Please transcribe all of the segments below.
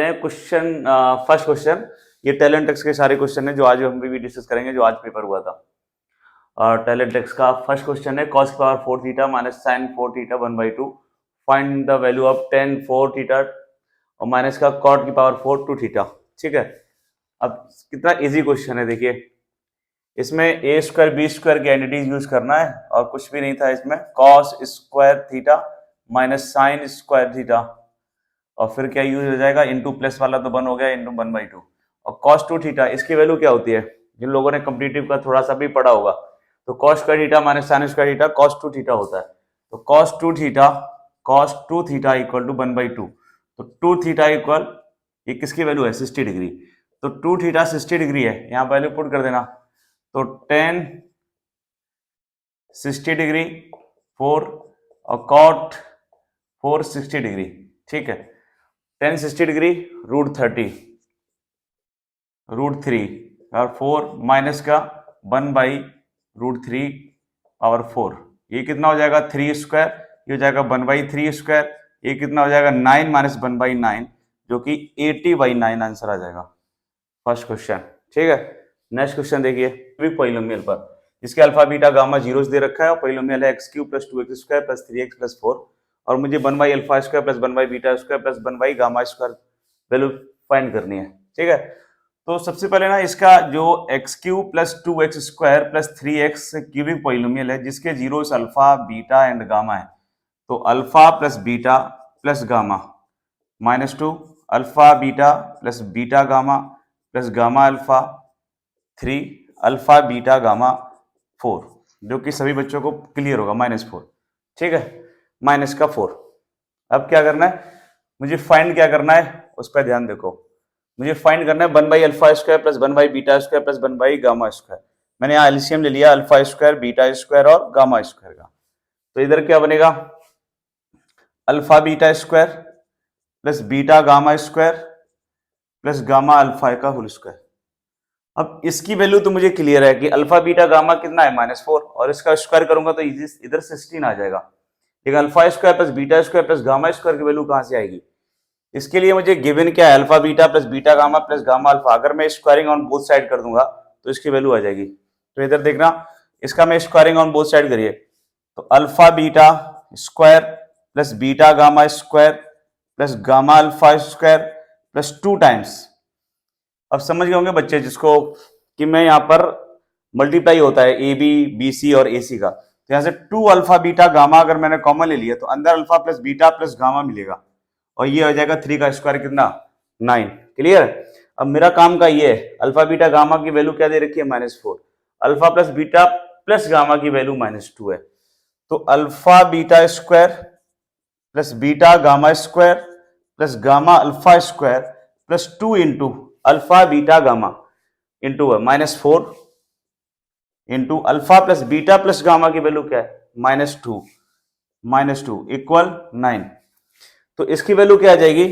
बढ़ते हैं question first question. ये टैलेंट टेक्स्ट के सारे क्वेश्चन है जो आज हम भी डिस्कस करेंगे, जो आज पेपर हुआ था। टैलेंट टेक्स्ट का फर्स्ट क्वेश्चन है cos की power 4 theta minus sin 4 theta 1/2 find the value of tan 4 theta और माइनस का cot की पावर 4 2 थीटा। ठीक है, अब कितना इजी क्वेश्चन है, देखिए इसमें a स्क्वायर b स्क्वायर की आइडेंटिटीज यूज करना है और कुछ भी नहीं था इसमें। cos square theta minus sin square theta और फिर क्या यूज हो जाएगा, इंटू प्लस वाला तो 1 हो गया, इंटू 1/2 और cos 2 थीटा। इसकी वैल्यू क्या होती है, जिन लोगों ने कॉम्पिटिटिव का थोड़ा सा भी पढ़ा होगा तो cos square theta minus sin square theta cos 2 theta होता है। तो cos 2 थीटा इक्वल टू 1/2। तो 2 थीटा इक्वल, ये किसकी वैल्यू है, 60 डिग्री। तो 2 थीटा 60 डिग्री है, यहाँ वैल्यू पुट कर देना। तो tan 60 डिग्री 4 और cot 4 60 डिग्री। ठीक है, tan 60 डिग्री √3 और 4 माइनस का 1/√3 पावर 4। ये कितना हो जाएगा 3 स्क्वायर, ये हो जाएगा 1/3 स्क्वायर, ये कितना हो जाएगा 9 माइनस 1/9 जो कि 80/9 आंसर आ जाएगा फर्स्ट क्वेश्चन। ठीक है, नेक्स्ट क्वेश्चन देखिए पॉलिनोमियल पर, जिसके अल्फा बीटा गामा जीरोस दे रखा है और पॉलिनोमियल है x³ + 2x² + 3x + 4 और मुझे 1/α² + 1/β² + 1/γ² वैल्यू फाइंड करनी है। ठीक है, तो सबसे पहले ना इसका जो x³ + 2x² + 3x cubic polynomial है जिसके zeros alpha beta and gamma है। तो alpha plus beta plus gamma -2 alpha beta plus beta gamma plus gamma alpha 3 alpha beta gamma 4, जो कि सभी बच्चों को क्लियर होगा -4। ठीक है, माइनस का 4। अब क्या करना है, मुझे फाइंड क्या करना है उस पर ध्यान देखो। मुझे फाइंड करना है 1/α² + 1/β² + 1/γ²। मैंने यहाँ एलसीएम ले लिया α², β² और γ² का। तो इधर क्या बनेगा, alpha beta square plus beta gamma square plus gamma alpha का होल स्क्वायर। अब इसकी वैल्यू तो मुझे क्लियर है कि अल्फा बीटा गामा कितना है -4 और इसका स्क्वायर करूंगा तो इधर 16 आ जाएगा। लेकिन अल्फा² + β² + γ² की वैल्यू कहां से आएगी, इसके लिए मुझे गिवन क्या है, alpha beta plus beta gamma plus gamma alpha. अगर मैं स्क्वायरिंग ऑन बोथ साइड कर दूंगा तो इसकी वैल्यू आ जाएगी। तो इधर देखना, इसका मैं स्क्वायरिंग ऑन बोथ साइड करिए तो alpha beta square plus beta gamma square plus gamma alpha square plus 2 times. अब समझ गए होंगे बच्चे जिसको कि मैं यहाँ पर मल्टीप्लाई होता है ए बी बी सी और ए सी का, तो यहाँ से 2 अल्फा बीटा गामा अगर मैंने कॉमन ले लिया तो अंदर alpha plus beta plus gamma मिलेगा और ये हो जाएगा 3 का स्क्वायर कितना 9। क्लियर। अब मेरा काम का ये है, अल्फा बीटा गामा की वैल्यू क्या दे रखी है -4, alpha plus beta plus gamma की वैल्यू -2 है। तो alpha beta square plus beta gamma square plus gamma alpha square plus 2 into alpha beta gamma into -4 into alpha plus beta plus gamma की value क्या है -2 equal 9। तो इसकी value क्या आ जाएगी,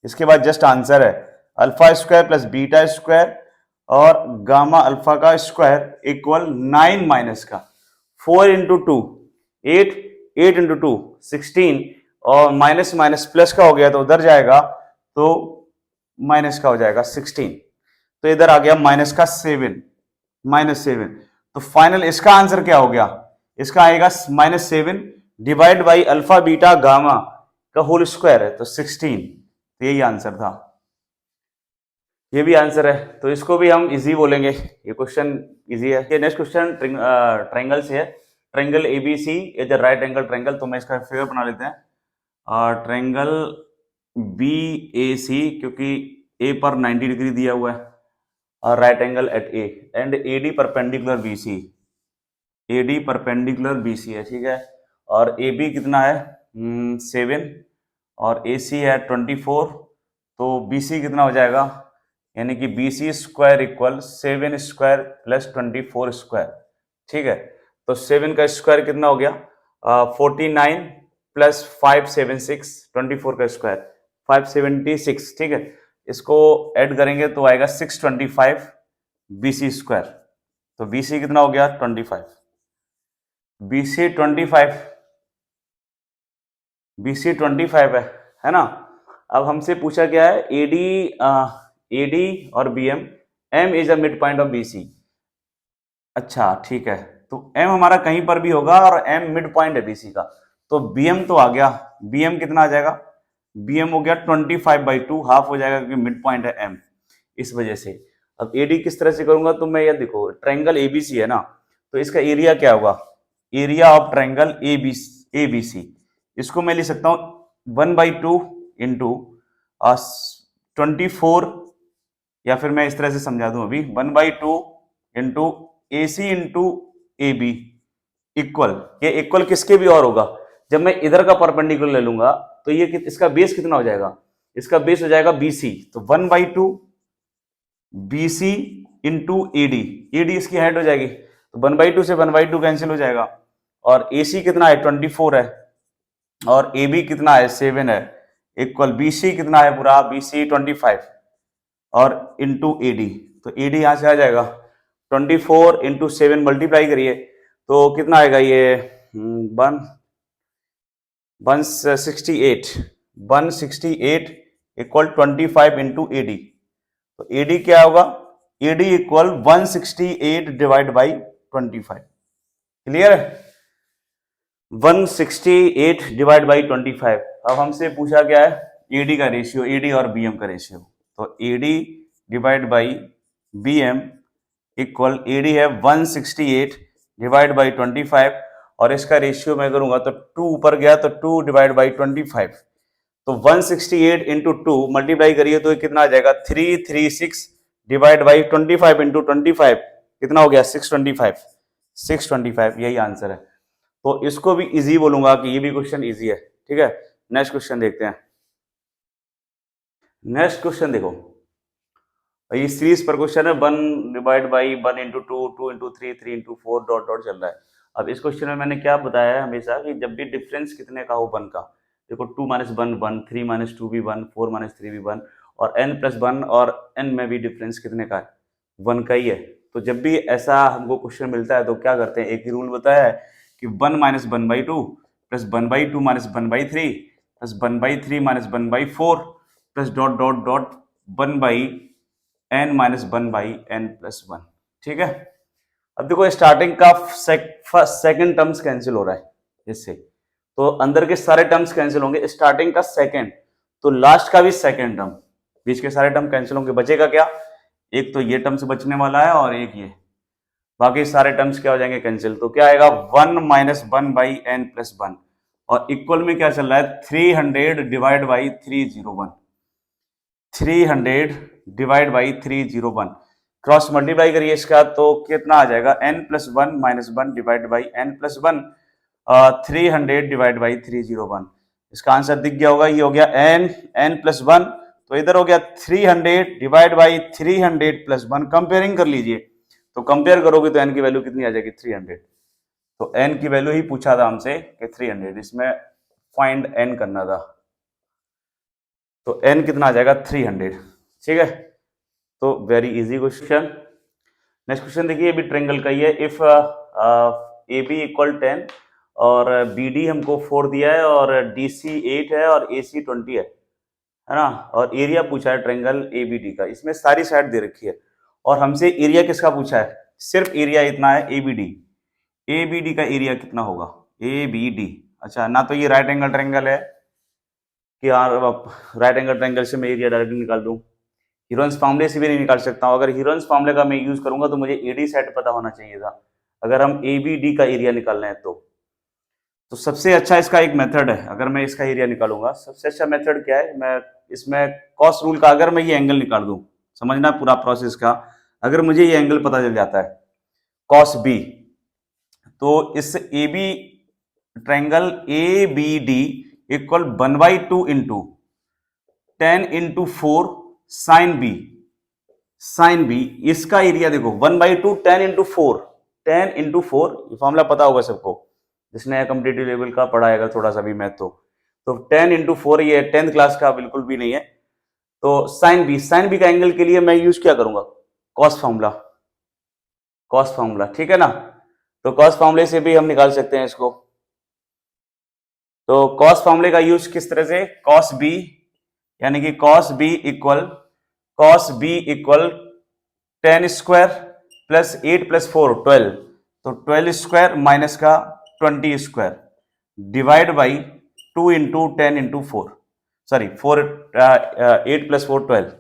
इसके बाद जस्ट आंसर है alpha square plus beta square और गामा अल्फा का स्क्वायर इक्वल 9 माइनस का 4 इंटू 2 8 8 इंटू 2 16 और माइनस माइनस प्लस का हो गया तो उधर जाएगा तो माइनस का हो जाएगा 16। तो इधर आ गया -7 तो फाइनल इसका आंसर क्या हो गया, इसका आएगा -7 divide by alpha beta gamma का होल स्क्वायर है तो 16। तो यही आंसर था, ये भी आंसर है। तो इसको भी हम इजी बोलेंगे, ये क्वेश्चन इजी है। ये नेक्स्ट क्वेश्चन ट्रायंगल से है, triangle ABC is a right angle triangle. तो मैं इसका फिगर बना लेते हैं, ट्रायंगल BAC क्योंकि ए पर 90 डिग्री दिया हुआ है और right angle at A and AD perpendicular BC है। ठीक है, और AB कितना है 7 और AC है 24। तो BC कितना हो जाएगा, यानी कि BC square equal 7 square plus 24 square. ठीक है, तो 7 का स्क्वायर कितना हो गया 49 प्लस 576 24 का स्क्वायर 576। ठीक है, इसको ऐड करेंगे तो आएगा 625 BC स्क्वायर। तो BC कितना हो गया 25, BC 25 है ना। अब हमसे पूछा क्या है, एडी और BM, M is a midpoint of BC. अच्छा ठीक है, तो एम हमारा कहीं पर भी होगा और एम मिड पॉइंट है बीसी का, तो बीएम तो आ गया। बीएम कितना आ जाएगा, बीएम हो गया 25/2, हाफ हो जाएगा क्योंकि मिड पॉइंट है एम, इस वजह से। अब एडी किस तरह से करूंगा, तो मैं ये देखो ट्रायंगल एबीसी है ना, तो इसका एरिया क्या होगा, एरिया ऑफ ट्रायंगल एबीसी, इसको मैं लिख सकता हूं 1/2 इंटू 24, या फिर मैं इस तरह से समझा दूं अभी, 1/2 into A C into A B equal, ये इक्वल किसके भी और होगा, जब मैं इधर का परपेंडिकुलर ले लूंगा तो ये इसका बेस कितना हो जाएगा, इसका बेस हो जाएगा बीसी, तो 1/2 बीसी इंटू एडी, एडी इसकी हाइट हो जाएगी, तो 1/2 से 1/2 कैंसिल हो जाएगा, और एसी कितना है 24 है, और ए बी कितना है 7 है, इक्वल बीसी कितना है पूरा, बीसी 25 और इंटू एडी, तो एडी यहां से आ जाएगा 24 इंटू 7 मल्टीप्लाई करिए तो कितना आएगा ये 168 इक्वल 25 इंटू एडी, तो एडी क्या होगा, AD equal 168 divide by 25, clear है, 168 डिवाइड बाई 25। अब हमसे पूछा क्या है एडी का रेशियो, एडी और बीएम का रेशियो, तो AD divide by BM equal, AD है 168 डिवाइड बाई 25, और इसका रेशियो मैं करूंगा तो 2 ऊपर गया तो 2 डिवाइड बाई 25, तो 168 इंटू 2 मल्टीप्लाई करिए तो कितना आ जाएगा 336 डिवाइड बाई 25 इंटू 25 कितना हो गया 625, यही आंसर है। तो इसको भी इजी बोलूंगा कि ये भी क्वेश्चन इजी है, ठीक है। नेक्स्ट क्वेश्चन देखते हैं। नेक्स्ट क्वेश्चन देखो, ये सीरीज पर क्वेश्चन है, 1 divide by 1 into 2, 2 into 3, 3 into 4 dot dot चल रहा है। अब इस क्वेश्चन में मैंने क्या बताया है हमेशा कि जब भी डिफरेंस कितने का हो 1 का, देखो 2 - 1 1, 3 - 2 भी 1, 4 - 3 भी 1, और n + 1 और n में भी डिफरेंस कितने का है 1 का ही है। तो जब भी ऐसा हमको क्वेश्चन मिलता है तो क्या करते हैं, एक ही रूल बताया है कि 1 - 1/2 plus 1/2 - 1/3 plus 1/3 - 1/4 plus dot dot dot 1/n - 1/n+1, ठीक है। अब देखो स्टार्टिंग का सेकंड टर्म्स कैंसिल हो रहा है इससे, तो अंदर के सारे टर्म्स कैंसिल होंगे, स्टार्टिंग का सेकंड तो लास्ट का भी सेकंड टर्म, बीच के सारे टर्म कैंसिल होंगे, बचेगा क्या, एक तो ये टर्म्स बचने वाला है और एक ये, बाकी सारे टर्म्स क्या हो जाएंगे कैंसिल, तो क्या आएगा 1 - 1/n+1, और इक्वल में क्या चल रहा है 300 divide by 301, 300 divide by 301, cross multiply करिए इसका तो कितना आ जाएगा n+1 - 1 divide by n+1, 300 divide by 301, इसका आंसर दिख गया होगा, ये हो गया n+1, तो इधर हो गया 300 डिवाइड बाई 300+1, कंपेयरिंग कर लीजिए, तो कंपेयर करोगे तो n की वैल्यू कितनी आ जाएगी 300, तो n की वैल्यू ही पूछा था हमसे कि 300, इसमें फाइंड n करना था, तो n कितना आ जाएगा 300, ठीक है। तो very easy question. Next question देखिए, भी ट्रायंगल का ही है, इफ ए बी इक्वल 10 और बी डी हमको 4 दिया है और डी सी 8 है और ए सी 20 है ना, और एरिया पूछा है ट्रायंगल ए बी डी का, इसमें सारी साइड दे रखी है और हमसे एरिया किसका पूछा है, सिर्फ एरिया इतना है ए बी डी का एरिया कितना होगा, ए बी डी। अच्छा, ना तो ये राइट एंगल ट्रायंगल है कि यार राइट एंगल ट्रायंगल से मैं एरिया डायरेक्टली निकाल दूं, हीरोन्स फॉर्मूले से भी नहीं निकाल सकता हूं, अगर हीरोन्स फॉर्मूले का मैं यूज करूंगा तो मुझे एडी सेट पता होना चाहिए था अगर हम ए बी डी का एरिया निकालना है तो सबसे अच्छा इसका एक मेथड है, अगर मैं इसका एरिया निकालूंगा सबसे अच्छा मेथड क्या है, मैं इसमें कॉस रूल का अगर मैं ये एंगल निकाल दूं, समझना पूरा प्रोसेस का, अगर मुझे ये एंगल पता चल जाता है कॉस बी, तो इस A B triangle A B D equal 1/2 into 10 into 4 sine B, इसका एरिया देखो 1/2 10 इंटू 4, 10 इंटू 4, ये फॉर्मूला पता होगा सबको जिसने कॉम्पिटिटिव लेवल का पढ़ा है थोड़ा सा भी मैथ, तो 10 इंटू 4 ये 10th क्लास का बिल्कुल भी नहीं है, तो साइन बी का एंगल के लिए मैं यूज क्या करूंगा कॉस फॉर्मूला, ठीक है ना, तो कॉस फॉर्मूले से भी हम निकाल सकते हैं इसको, तो कॉस फॉर्मूले का यूज किस तरह से, कॉस बी यानी कि cos b equal 10 square plus 8 plus 4 12, तो 12 स्क्वायर माइनस का 20 square divide by 2 into 10 into 4, sorry 4 8 plus 4 12,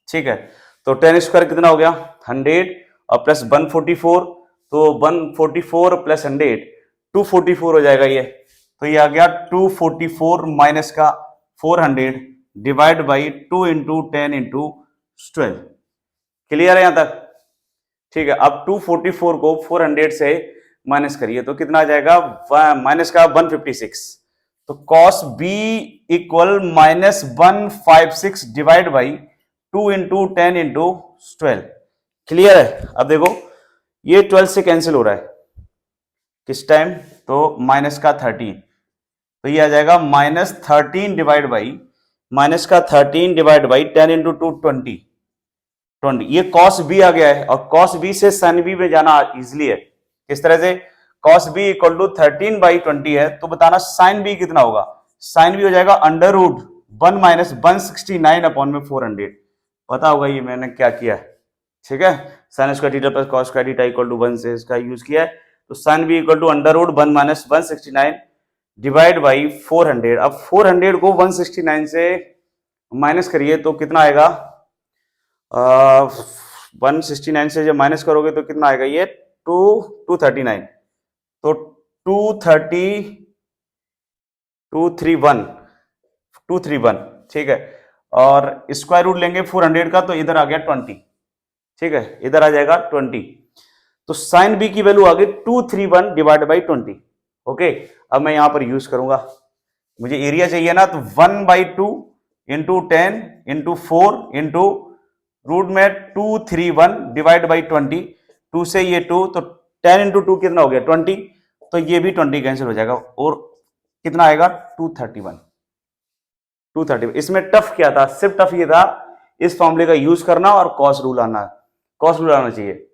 ठीक है। तो 10 स्क्वायर कितना हो गया 100 और प्लस 144, तो 144 प्लस 100 244 हो जाएगा ये, तो ये आ गया 244 माइनस का 400 divide by 2 into 10 into 12। Clear है यहां तक? ठीक है। अब 244 को 400 से माइनस करिए तो कितना आ जाएगा माइनस का 156, तो cos b equal minus 156 divide by 2 into 10 into 12। Clear है? अब देखो ये 12 से कैंसिल हो रहा है किस टाइम, तो माइनस का 13, तो ये आ जाएगा माइनस 13 डिवाइड बाई माइनस का 13 डिवाइड बाई 10 इंटू 2 20 20, ये cos b आ गया है और cos b से sin b में जाना इजिली है। किस तरह से? cos b equal to 13 by 20 है, तो बताना sin b कितना होगा। sin b हो जाएगा अंडर रूट 1 माइनस 169 अपॉन में 400। पता होगा ये मैंने क्या किया है, ठीक है। Sine square theta plus cos square theta equal to 1 से इसका यूज किया है, तो sin b equal to under root 1 minus 169 divide by 400। अब 400 को 169 से माइनस करिए तो कितना आएगा, 169 से जब माइनस करोगे तो कितना आएगा, ये 239, तो 231, ठीक है। और स्क्वायर रूट लेंगे 400 का, तो इधर आ गया 20, ठीक है, इधर आ जाएगा 20, तो साइन बी की वैल्यू आ गई 231 डिवाइड बाई 20। ओके, अब मैं यहां पर यूज करूंगा, मुझे एरिया चाहिए ना, तो 1/2 इंटू 10 इंटू 4 इंटू रूट में 231 डिवाइड बाई 20, 2 से ये 2, तो 10 इंटू 2 कितना हो गया 20, तो ये भी 20 कैंसिल हो जाएगा और कितना आएगा 231। इसमें टफ क्या था, सिर्फ टफ ये था इस फॉर्मूले का यूज करना और कॉस रूल आना, कॉस रूल आना चाहिए।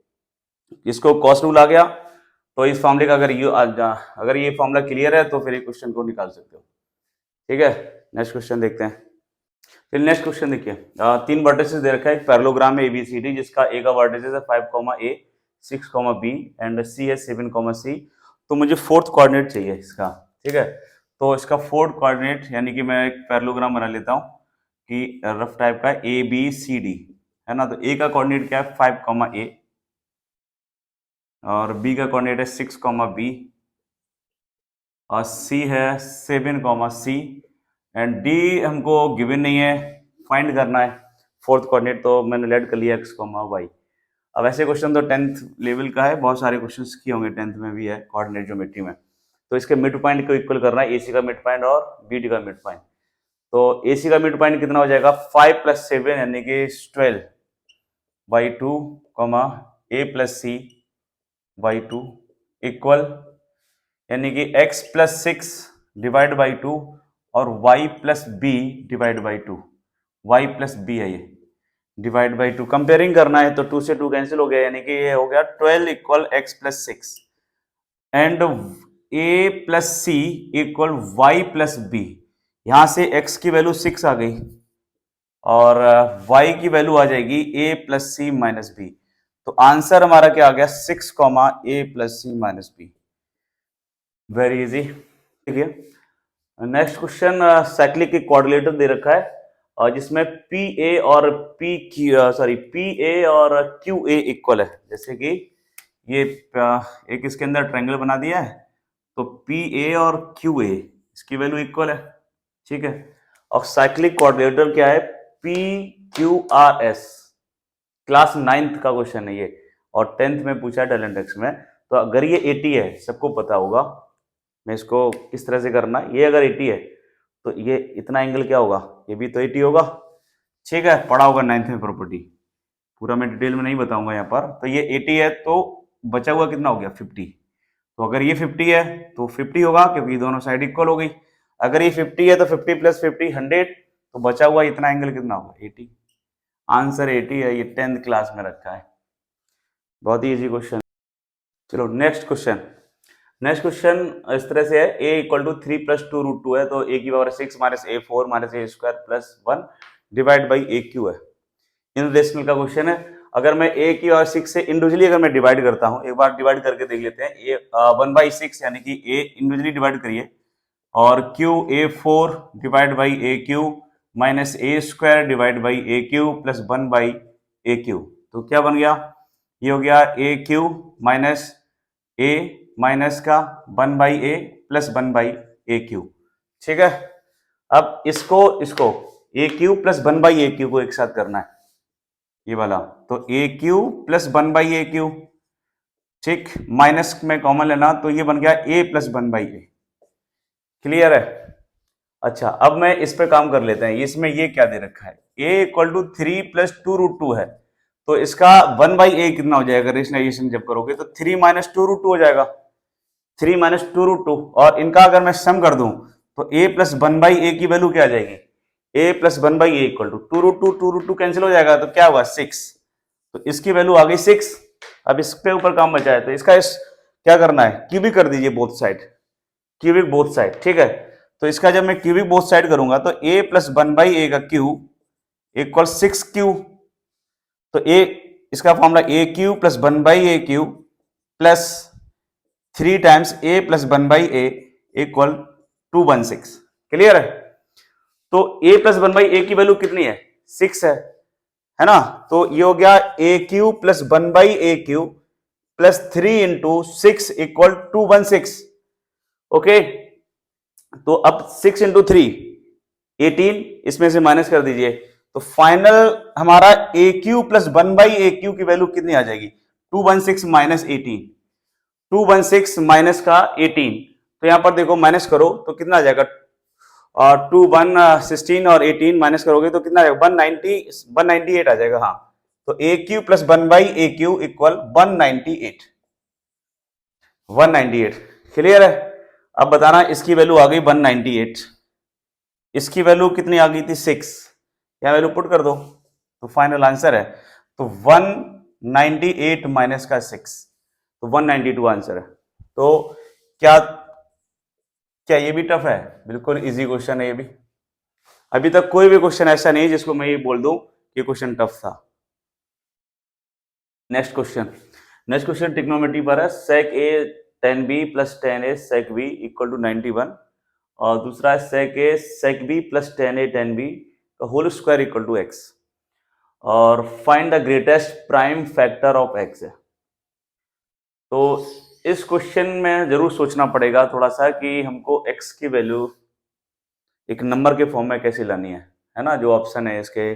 इसको कॉस रूल आ गया तो इस फॉर्मूले का अगर ये फॉर्मूला क्लियर है तो फिर ये क्वेश्चन को निकाल सकते हो, ठीक है। नेक्स्ट क्वेश्चन देखते हैं। फिर नेक्स्ट क्वेश्चन देखिए, 3 वर्टिसेस दे रखा है पैरेललोग्राम में ABCD, जिसका A का वर्टिसेस है 5, A 6, B एंड C है 7, C। तो मुझे फोर्थ कोऑर्डिनेट चाहिए इसका, ठीक है। तो इसका फोर्थ कोऑर्डिनेट यानी कि मैं एक पैरेललोग्राम बना लेता हूँ कि रफ टाइप का ABCD है ना, तो A का कोऑर्डिनेट क्या है 5, A और B का कोऑर्डिनेट है 6, B और C है 7, C एंड D हमको गिवन नहीं है, फाइंड करना है फोर्थ कोऑर्डिनेट, तो मैंने लेट कर लिया x, y। अब ऐसे क्वेश्चन तो 10th लेवल का है, बहुत सारे क्वेश्चंस किए होंगे 10th में भी है कोऑर्डिनेट ज्योमेट्री में। तो इसके मिड पॉइंट को इक्वल करना है, AC का मिड पॉइंट और BD का मिड पॉइंट। तो AC का मिड पॉइंट कितना हो जाएगा 5 + 7 यानी कि 12/2, A + C/2 इक्वल यानी कि x + 6 डिवाइड बाई 2 और y + B divide by 2, y + B है ये डिवाइड बाई 2। कंपेयरिंग करना है तो 2 से 2 कैंसिल हो गया, यानी कि ये हो गया 12 equal x + 6 and A + C equal y + B। यहां से x की वैल्यू 6 आ गई और y की वैल्यू आ जाएगी A + C - B। तो आंसर हमारा क्या आ गया 6, A + C - B। Very easy. देखिए नेक्स्ट क्वेश्चन, साइक्लिक कोऑर्डिनेटर दे रखा है और जिसमें PA और PA और QA इक्वल है। जैसे कि ये एक इसके अंदर ट्रायंगल बना दिया है, तो PA और QA इसकी वैल्यू इक्वल है, ठीक है। और साइक्लिक कोऑर्डिनेटर क्या है PQRS। क्लास 9th का क्वेश्चन है ये और 10th में पूछा है टैलेंट टेक्स्ट में। तो अगर ये 80 है, सबको पता होगा, मैं इसको किस तरह से करना, ये अगर 80 है तो ये इतना एंगल क्या होगा, ये भी तो 80 होगा, ठीक है। पढ़ा होगा 9th में प्रॉपर्टी, पूरा मैं डिटेल में नहीं बताऊंगा यहाँ पर। तो ये 80 है तो बचा हुआ कितना हो गया 50। तो अगर ये 50 है तो 50 होगा क्योंकि दोनों साइड इक्वल हो गई। अगर ये 50 है तो 50 + 50 100, तो बचा हुआ इतना एंगल कितना होगा 80। आंसर 80 है, ये 10th क्लास में रखा है, बहुत ही इजी क्वेश्चन। चलो नेक्स्ट क्वेश्चन, नेक्स्ट क्वेश्चन इस तरह से है, a equal to 3 plus 2 root 2 है, तो a की power 6 minus a 4 minus a square plus 1 divide by a cube है। इन रेशनल का क्वेश्चन है। अगर मैं a की पावर 6 से इंडिविजुअली अगर मैं डिवाइड करता हूं, एक बार डिवाइड करके देख लेते हैं। a 1/6 यानी कि a इंडिविजुअली डिवाइड करिए, और q a4 divide by a Q minus a square divide by a Q plus 1 by a Q. तो क्या बन गया, ये हो गया a Q minus a minus का 1 by A plus 1 by A Q. ठीक है, अब इसको A Q plus 1 by A Q को एक साथ करना है, ये वाला। तो A Q plus 1 by A Q, ठीक, माइनस में कॉमन लेना, तो ये बन गया ए प्लस 1 बाई ए। क्लियर है? अच्छा, अब मैं इस पे काम कर लेते हैं। इसमें ये क्या दे रखा है, a equal to 3 plus 2 root 2 है, तो इसका 1 बाई ए कितना हो जाएगा, रेशनलाइजेशन जब करोगे तो 3 माइनस 2 रूट 2 हो जाएगा, 3 माइनस 2 रूट 2। और इनका अगर मैं सम कर दूं तो a प्लस 1 बाई ए की वैल्यू क्या आ जाएगी, a plus 1 by A equal to 2 root 2 cancel हो जाएगा, तो क्या हुआ 6। तो इसकी वैल्यू आ गई 6। अब इसके ऊपर काम बचा है, तो इसका क्या करना है, क्यूबिक कर दीजिए both side, cubic both side. ठीक है, तो इसका जब मैं क्यूबिक बोथ साइड करूंगा तो a प्लस 1 बाई ए का क्यूब इक्वल 6 क्यूब। तो a, इसका formula a cube plus 1 by A cube plus 3 times a plus 1 by A equal 216। Clear है? तो a प्लस 1 बाई ए की वैल्यू कितनी है, 6 है ना। तो ये हो गया a cube plus 1 by A cube plus 3 into 6 equal 216। Okay, तो अब 6 इंटू 3 18, इसमें से माइनस कर दीजिए, तो फाइनल हमारा A Q plus 1 by A Q की वैल्यू कितनी आ जाएगी, 216 माइनस 18, 216 माइनस का 18। तो यहां पर देखो माइनस करो तो कितना आ जाएगा, और 16 और 18 माइनस करोगे तो कितना आ जाएगा, 198 आ जाएगा। हाँ, तो A Q plus 1 by A Q equal 198। Clear है? अब बताना, इसकी वैल्यू आ गई 198, इसकी वैल्यू कितनी आ गई थी 6, यहां वैल्यू पुट कर दो तो फाइनल आंसर है। तो 198 माइनस का 6, तो 192 आंसर है। तो क्या क्या ये भी टफ है? बिल्कुल इजी क्वेश्चन है ये भी। अभी तक कोई भी क्वेश्चन ऐसा नहीं जिसको मैं ये बोल दूं कि क्वेश्चन टफ था। नेक्स्ट क्वेश्चन ट्रिग्नोमेट्री पर है। Sec A tan b plus tan a sec b equal to 91, और दूसरा है sec A sec b plus tan a tan b का whole square equal to x, और find the greatest prime factor of x है। तो इस question में जरूर सोचना पड़ेगा थोड़ा सा कि हमको x की वैल्यू एक नंबर के फॉर्म में कैसे लानी है ना। जो ऑप्शन है इसके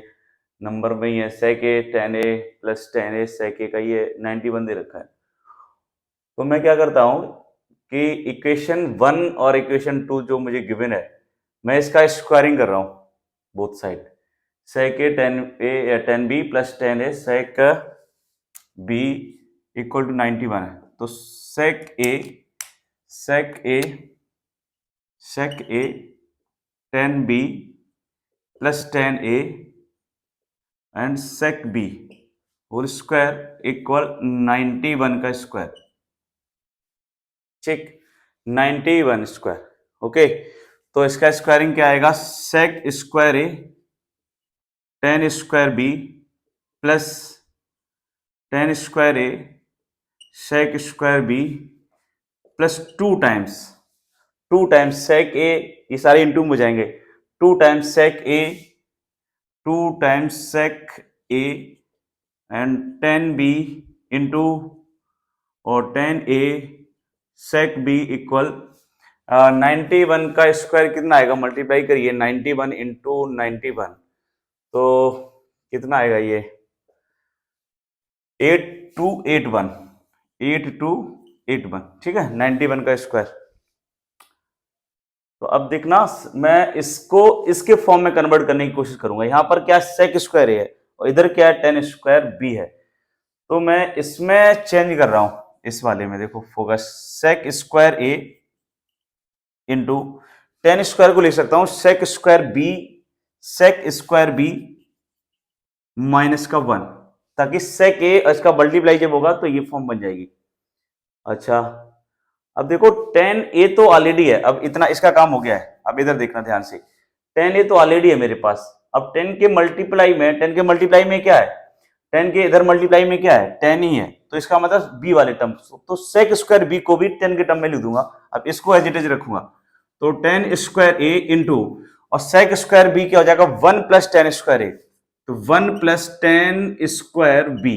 नंबर में ही है, sec A tan a plus tan a सेक ए का ये 91 दे रखा है। तो मैं क्या करता हूं कि इक्वेशन 1 और इक्वेशन 2 जो मुझे गिवन है, मैं इसका स्क्वायरिंग कर रहा हूं both side. Sec A tan b plus tan a sec b equal to 91 है। तो sec A tan b plus tan a and sec b whole square equal 91 का स्क्वायर। ठीक, 91 स्क्वायर। ओके, तो इसका स्क्वायरिंग क्या आएगा, sec square A tan square B plus tan square A sec square B plus 2 times sec A, ये सारे into में हो जाएंगे, 2 times sec A, 2 times sec A and tan B into और tan A sec B equal 91 का square कितना आएगा, multiply करिए 91 इंटू 91, तो कितना आएगा ये 8281। ठीक है, 91 का स्क्वायर। तो अब देखना, मैं इसको इसके फॉर्म में कन्वर्ट करने की कोशिश करूंगा। यहां पर क्या सेक स्क्वायर है और इधर क्या है tan स्क्वायर बी है, तो मैं इसमें चेंज कर रहा हूं। इस वाले में देखो फोकस, सेक स्क्वायर ए इंटू tan स्क्वायर को लिख सकता हूं सेक स्क्वायर बी माइनस का 1, ताकि सेक ए इसका मल्टीप्लाई जब होगा तो ये फॉर्म बन जाएगी। अच्छा, अब देखो tan a तो ऑलरेडी है, अब इतना इसका काम हो गया है। अब इधर देखना ध्यान से, tan a तो ऑलरेडी है मेरे पास। अब 10 के मल्टीप्लाई में क्या है, 10 के इधर मल्टीप्लाई में क्या है, 10 ही है, तो इसका मतलब b वाले टर्म, तो sec स्क्वायर b को भी 10 के टर्म में लिख दूंगा। अब इसको एज इट इज रखूंगा, तो 10 स्क्वायर a इंटू और sec स्क्वायर b क्या हो जाएगा 1 प्लस 10 स्क्वायर a, तो 1 प्लस 10 स्क्वायर b,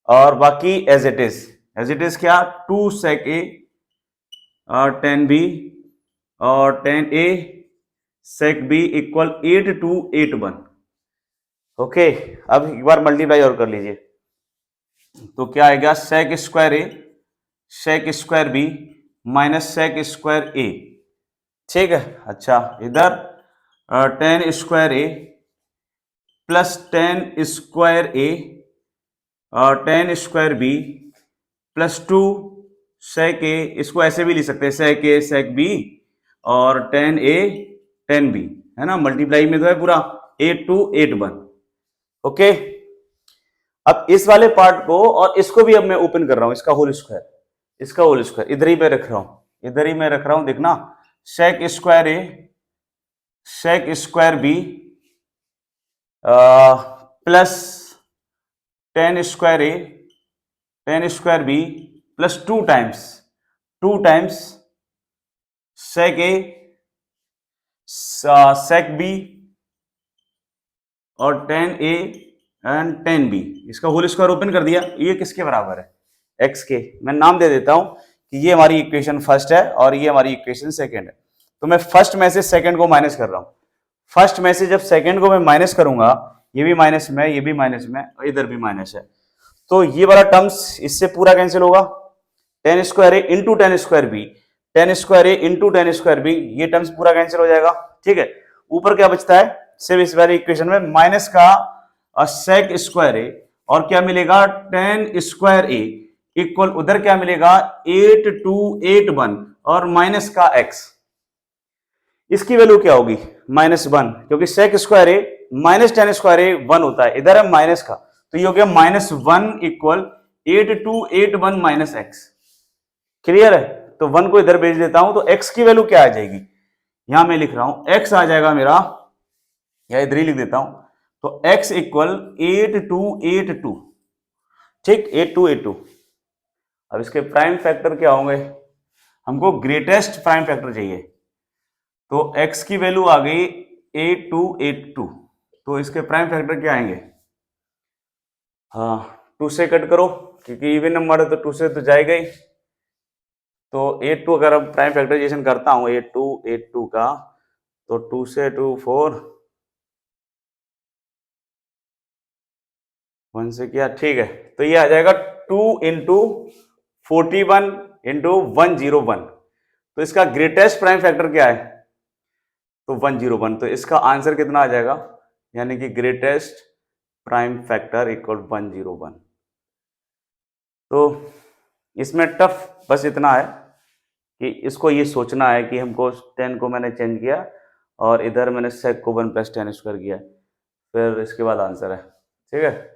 और बाकी एज इट इज क्या 2 sec a और 10 b और 10 a sec b equal 8 2 8 1। Okay, अब एक बार मल्टीप्लाई और कर लीजिए, तो क्या आएगा sec square a sec square b minus sec square a, ठीक है। अच्छा, इधर 10 square a plus 10 square a और 10 square b plus 2 sec a, इसको ऐसे भी लिख सकते हैं sec a sec b और 10a 10b, है ना, मल्टीप्लाई में तो है पूरा 8 2 8 1। ओके, अब इस वाले पार्ट को और इसको भी अब मैं ओपन कर रहा हूं, इसका होल स्क्वायर इधर ही मैं रख रहा हूं, देखना sec square a sec square b plus 10 square a 10 square b plus 2 times sec a sec b और 10a एंड 10b, इसका होल स्क्वायर ओपन कर दिया। ये किसके बराबर है, x के। मैं नाम दे देता हूं कि ये हमारी इक्वेशन फर्स्ट है और ये हमारी इक्वेशन सेकंड है। तो मैं फर्स्ट में से सेकंड को माइनस कर रहा हूं। फर्स्ट में से जब सेकंड को मैं माइनस करूंगा, ये भी माइनस में, ये भी माइनस में और इधर भी माइनस है, तो ये वाला टर्म्स इससे पूरा कैंसिल होगा। 10 square a into 10 square b, 10 square a into 10 square b, ये टर्म्स पूरा कैंसिल हो जाएगा, ठीक है। ऊपर क्या बचता है, सिर्फ इस वाली इक्वेशन में माइनस का sec स्क्वायर a और क्या मिलेगा 10 स्क्वायर a इक्वल उधर क्या मिलेगा 8 2 8 1 और माइनस का x, इसकी वैल्यू क्या होगी -1, क्योंकि sec square a minus 10 square a 1 होता है, इधर है माइनस का, तो ये हो गया -1 इक्वल 8 2 8 1 माइनस x। क्लियर है, तो 1 को इधर भेज देता हूं, तो x की वैल्यू क्या आ जाएगी, यहां मैं लिख रहा हूं x आ जाएगा मेरा, या इधर ही लिख देता हूं, तो x इक्वल 8 2 8 2, ठीक, 8 2 8 2। अब इसके प्राइम फैक्टर क्या होंगे, हमको ग्रेटेस्ट प्राइम फैक्टर चाहिए, तो x की वैल्यू आ गई 8 2 8 2, तो इसके प्राइम फैक्टर क्या आएंगे, हाँ 2 से कट करो क्योंकि इवन नंबर है तो 2 से तो जाएगा ही, तो 8 2 अगर अब प्राइम फैक्टराइजेशन करता हूं 8 2 का, तो 2 से 2 4, 1 से क्या, ठीक है, तो ये आ जाएगा 2 इंटू 41 इंटू 101, तो इसका ग्रेटेस्ट प्राइम फैक्टर क्या है, तो 101, तो इसका आंसर कितना आ जाएगा, यानी कि ग्रेटेस्ट प्राइम फैक्टर इक्वल 101। तो इसमें टफ बस इतना है कि इसको ये सोचना है कि हमको 10 को मैंने चेंज किया और इधर मैंने sec को 1 प्लस 10 स्क्वायर किया, फिर इसके बाद आंसर है, ठीक है।